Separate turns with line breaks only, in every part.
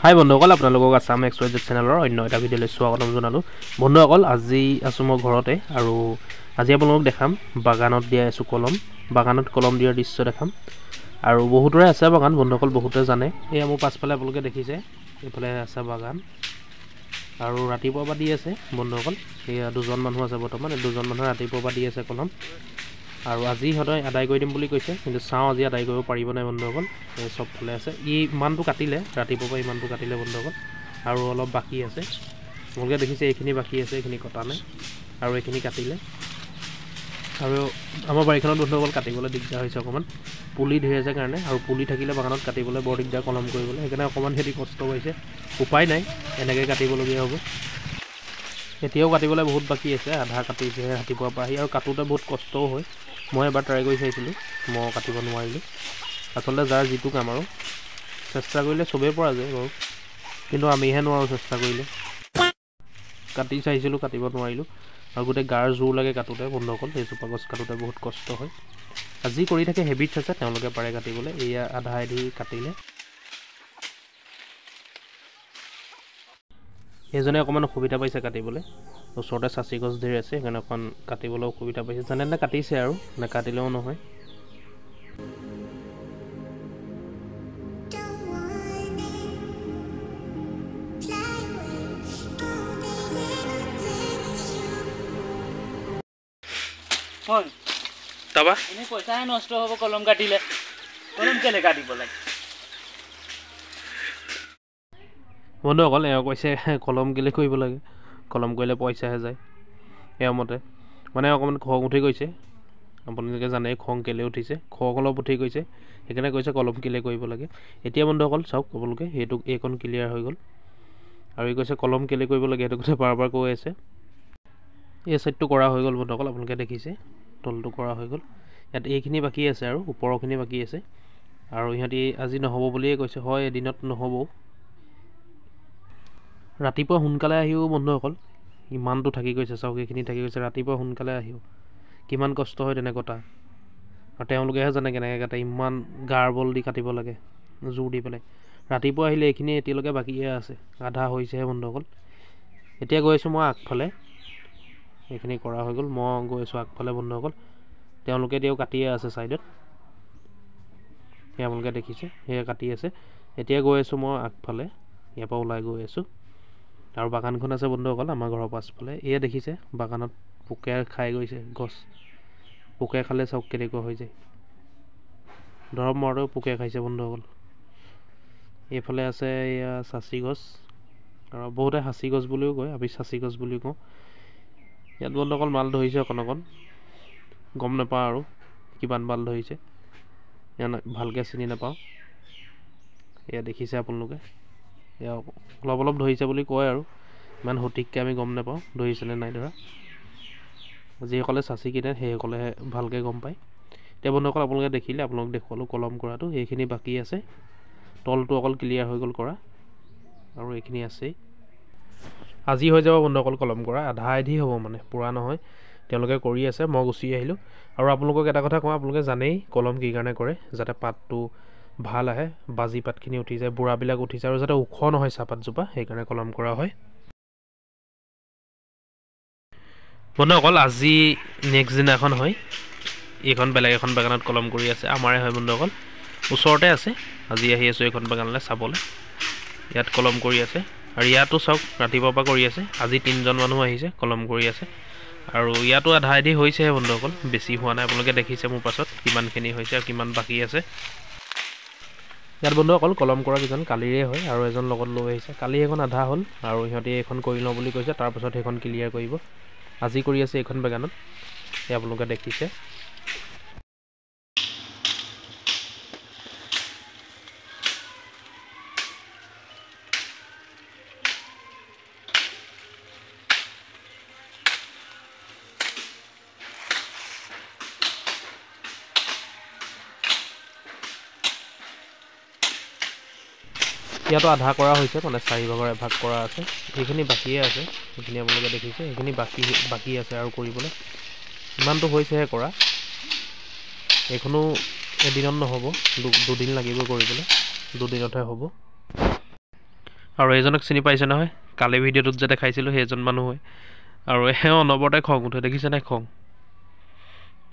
হাই বন্ধুসকল, আপোনালোকক আছাম এক্সপ্ৰেছ চেনেলৰ অন্য এটা ভিডিঅ'লৈ স্বাগতম জনালোঁ। বন্ধুসকল, আজি আছোঁ মই ঘৰতে আৰু আজি আপোনালোকক দেখাম বাগানত দিয়া আছোঁ কলম। বাগানত কলম দিয়াৰ দৃশ্য দেখাম আৰু বহুতৰে আছে বাগান। বন্ধুসকল বহুতে জানে, এয়া মোৰ পাছফালে আপোনালোকে দেখিছে, এইফালে আছে বাগান আৰু ৰাতিপুৱাৰ পৰা দি আছে বন্ধুসকল। এয়া দুজন মানুহ আছে বৰ্তমান, দুজন মানুহে ৰাতিপুৱাৰ পৰা দি আছে কলম আৰু আজি সদায় আদায় কৰি দিম বুলি কৈছে, কিন্তু চাওঁ আজি আদায় কৰিব পাৰিব নাই বন্ধুসকল। এই চবফালে আছে, ইমানটো কাটিলে ৰাতিপুৱাৰ পৰা ইমানটো কাটিলে বন্ধুসকল আৰু অলপ বাকী আছে। আপোনালোকে দেখিছে এইখিনি বাকী আছে, এইখিনি কটা নাই আৰু এইখিনি কাটিলে। আৰু আমাৰ বাৰীখনত বন্ধুসকল কাটিবলৈ দিগদাৰ হৈছে অকণমান, পুলি ধেৰ আছে কাৰণে, আৰু পুলি থাকিলে বাগানত কাটিবলৈ বৰ দিগদাৰ কলম কৰিবলৈ, সেইকাৰণে অকণমান সিহঁতি কষ্ট পাইছে। উপায় নাই, এনেকৈ কাটিবলগীয়া হ'ব। এতিয়াও কাটিবলৈ বহুত বাকী আছে, আধা কাটিছে ৰাতিপুৱাৰ পৰা আহি, আৰু কাটোতে বহুত কষ্টও হয়। মই এবাৰ ট্ৰাই কৰি চাইছিলোঁ, মই কাটিব নোৱাৰিলোঁ। আচলতে যাৰ যিটো কাম আৰু চেষ্টা কৰিলে চবেই পৰা যায় বাৰু, কিন্তু আমিহে নোৱাৰোঁ চেষ্টা কৰিলে। কাটি চাইছিলোঁ, কাটিব নোৱাৰিলোঁ আৰু গোটেই গাৰ জোৰ লাগে কাটোতে বন্ধুসকল। এইজোপা গছ কাটোতে বহুত কষ্ট হয়। আজি কৰি থাকে হেবিটছ আছে, তেওঁলোকে পাৰে কাটিবলৈ। এয়া আধা আধি কাটিলে। সেইজনে অকণমান অসুবিধা পাইছে কাটিবলৈ, ওচৰতে চাচি গছ ধেৰ আছে, সেইকাৰণে অকণমান কাটিবলৈ অসুবিধা পাইছে। যেনে তেনে কাটিছে আৰু নেকাটিলেও নহয়। তাৰপৰা
এনেই পইচাহে নষ্ট হ'ব কলম কাটিলে। কলম কেলে কাটিব লাগে
বন্ধুসকল? এওঁ কৈছে কলম কেলে কৰিব লাগে, কলম কৰিলে পইচাহে যায়। এওঁ মতে মানে অকণমান খং উঠি গৈছে। আপোনালোকে জানে খং কেলে উঠিছে, খং অলপ উঠি গৈছে, সেইকাৰণে কৈছে কলম কেলে কৰিব লাগে। এতিয়া বন্ধুসকল চাওক, আপোনালোকে এইকণ ক্লিয়াৰ হৈ গ'ল আৰু এই কৈছে কলম কেলে কৰিব লাগে, সেইটো কথা বাৰ বাৰ কৈ আছে। এই ছাইডটো কৰা হৈ গ'ল বন্ধুসকল, আপোনালোকে দেখিছে তলটো কৰা হৈ গ'ল। ইয়াত এইখিনি বাকী আছে আৰু ওপৰৰখিনি বাকী আছে, আৰু ইহঁতি আজি নহ'ব বুলিয়ে কৈছে। হয়, এদিনত নহ'ব। ৰাতিপুৱা সোনকালে আহিও বন্ধুসকল ইমানটো থাকি গৈছে, চাওক এইখিনি থাকি গৈছে। ৰাতিপুৱা সোনকালে আহিও কিমান কষ্ট হয় তেনে কটা, আৰু তেওঁলোকেহে জানে কেনেকৈ কাটে। ইমান গাৰ বল দি কাটিব লাগে, জোৰ দি পেলাই। ৰাতিপুৱা আহিলে এইখিনি এতিয়ালৈকে বাকীহে আছে, আধা হৈছেহে বন্ধুসকল। এতিয়া গৈ আছোঁ মই আগফালে, এইখিনি কৰা হৈ গ'ল, মই গৈ আছোঁ আগফালে বন্ধুসকল। তেওঁলোকে এতিয়াও কাটিয়ে আছে ছাইডত, সেয়া আপোনালোকে দেখিছে, সেয়া কাটি আছে। এতিয়া গৈ আছোঁ মই আগফালে, ইয়াৰ পৰা ওলাই গৈ আছোঁ। আৰু বাগানখন আছে বন্ধুসকল আমাৰ ঘৰৰ পাছফালে। এয়া দেখিছে বাগানত পোকে খাই গৈছে গছ। পোকে খালে চাওক কেনেকুৱা হৈ যায়, দৰৱ মৰাতেও পোকে খাইছে বন্ধুসকল। এইফালে আছে এয়া চাচি গছ, আৰু বহুতে সাঁচি গছ বুলিও কয়, আমি চাচি গছ বুলিও কওঁ। ইয়াত বন্ধুসকল মাল ধৰিছে অকণ অকণ, গম নাপাওঁ আৰু কিমান মাল ধৰিছে, ইয়াত ভালকৈ চিনি নাপাওঁ। এয়া দেখিছে আপোনালোকে, এয়া অলপ অলপ ধৰিছে বুলি কয়, আৰু ইমান সঠিককৈ আমি গম নাপাওঁ ধৰিছেনে নাই ধৰা। যিসকলে চাচি কিনে সেইসকলেহে ভালকৈ গম পায়। এতিয়া বন্ধুসকল আপোনালোকে দেখিলে, আপোনালোক দেখুৱালোঁ কলম কৰাটো। এইখিনি বাকী আছে, তলটো অকল ক্লিয়াৰ হৈ গ'ল কৰা, আৰু এইখিনি আছেই। আজি হৈ যাব বন্ধুসকল কলম কৰা, আধা আধি হ'ব মানে, পূৰা নহয়। তেওঁলোকে কৰি আছে, মই গুচি আহিলোঁ। আৰু আপোনালোকক এটা কথা কওঁ, আপোনালোকে জানেই কলম কি কাৰণে কৰে, যাতে পাতটো ভাল আহে, বাজি পাতখিনি উঠি যায়, বুঢ়াবিলাক উঠি যায়, আৰু যাতে ওখ নহয় চাহপাতজোপা, সেইকাৰণে কলম কৰা হয় বন্ধুসকল। আজি নেক্সট দিনাখন হয়, এইখন বেলেগ এখন বাগানত কলম কৰি আছে, আমাৰে হয় বন্ধুসকল, ওচৰতে আছে। আজি আহি আছোঁ এইখন বাগানলৈ চাবলৈ, ইয়াত কলম কৰি আছে। আৰু ইয়াতো চাওক ৰাতিপুৱাৰ পৰা কৰি আছে, আজি 3জন মানুহ আহিছে কলম কৰি আছে। আৰু ইয়াতো আধা আধি হৈছেহে বন্ধুসকল, বেছি হোৱা নাই। আপোনালোকে দেখিছে মোৰ পাছত কিমানখিনি হৈছে আৰু কিমান বাকী আছে। ইয়াত বন্ধুসকল কলম কৰা কেইজন কালিৰে হয়, আৰু এজন লগত লৈ আহিছে। কালি এখন আধা হ'ল, আৰু সিহঁতি এইখন কৰি লওঁ বুলি কৈছে, তাৰপাছত সেইখন ক্লিয়াৰ কৰিব। আজি কৰি আছে এইখন বাগানত, এই আপোনালোকে দেখিছে। ইয়াতো আধা কৰা হৈছে, মানে 4 ভাগৰ এভাগ কৰা আছে। সেইখিনি বাকীয়ে আছে, সেইখিনি আপোনালোকে দেখিছে, সেইখিনি বাকী আছে আৰু কৰিবলৈ। ইমানটো হৈছেহে কৰা, এইখনো এদিনত নহ'ব, দুদিন লাগিব কৰিবলৈ, দুদিনতহে হ'ব। আৰু এইজনক চিনি পাইছে নহয়, কালি ভিডিঅ'টোত যে দেখাইছিলোঁ সেইজন মানুহ হয়। আৰু এওঁ অনবৰতে খং উঠে, দেখিছে নাই খং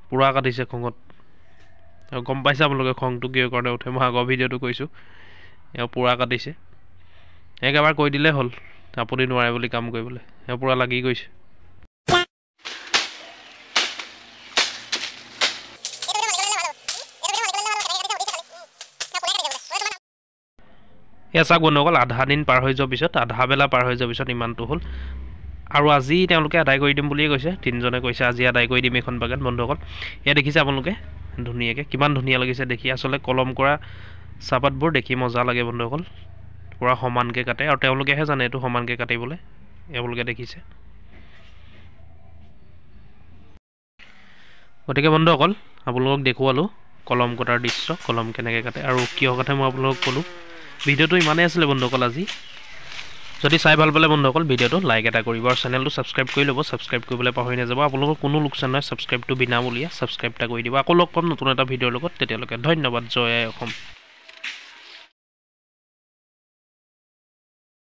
পূৰা কাটিছে খঙত। আৰু গম পাইছে আপোনালোকে খংটো কিয় কাৰণে উঠে, মই আগৰ ভিডিঅ'টো কৈছোঁ। এওঁ পূৰা কাটিছে, একেবাৰে কৈ দিলেই হ'ল আপুনি নোৱাৰে বুলি কাম কৰিবলৈ। এওঁ পূৰা লাগি গৈছে। এয়া চাওক বন্ধুসকল, আধা দিন পাৰ হৈ যোৱাৰ পিছত, আধা বেলা পাৰ হৈ যোৱাৰ পিছত ইমানটো হ'ল। আৰু আজি তেওঁলোকে আদায় কৰি দিম বুলিয়ে কৈছে, তিনিজনে কৈছে আজি আদায় কৰি দিম এইখন বাগান। বন্ধুসকল এয়া দেখিছে আপোনালোকে ধুনীয়াকৈ, কিমান ধুনীয়া লাগিছে দেখি। আচলতে কলম কৰা চাহপাতবোৰ দেখি মজা লাগে বন্ধুসকল, পূৰা সমানকৈ কাটে। আৰু তেওঁলোকেহে জানে এইটো সমানকৈ কাটিবলৈ, এওঁলোকে দেখিছে। গতিকে বন্ধুসকল আপোনালোকক দেখুৱালোঁ কলম কটাৰ দৃশ্য, কলম কেনেকৈ কাটে। আৰু কিয় কথা মই আপোনালোকক ক'লোঁ। ভিডিঅ'টো ইমানেই আছিলে বন্ধুসকল আজি। যদি চাই ভাল পালে বন্ধুসকল ভিডিঅ'টো লাইক এটা কৰিব আৰু চেনেলটো ছাবস্ক্ৰাইব কৰি ল'ব। ছাবস্ক্ৰাইব কৰিবলৈ পাহৰি নাযাব। আপোনালোকৰ কোনো লোকচান নহয়, ছাবস্ক্ৰাইবটো বিনামূলীয়া, ছাবস্ক্ৰাইব এটা কৰি দিব। আকৌ লগ পাম নতুন এটা ভিডিঅ'ৰ লগত, তেতিয়ালৈকে ধন্যবাদ। জয় আই অসম।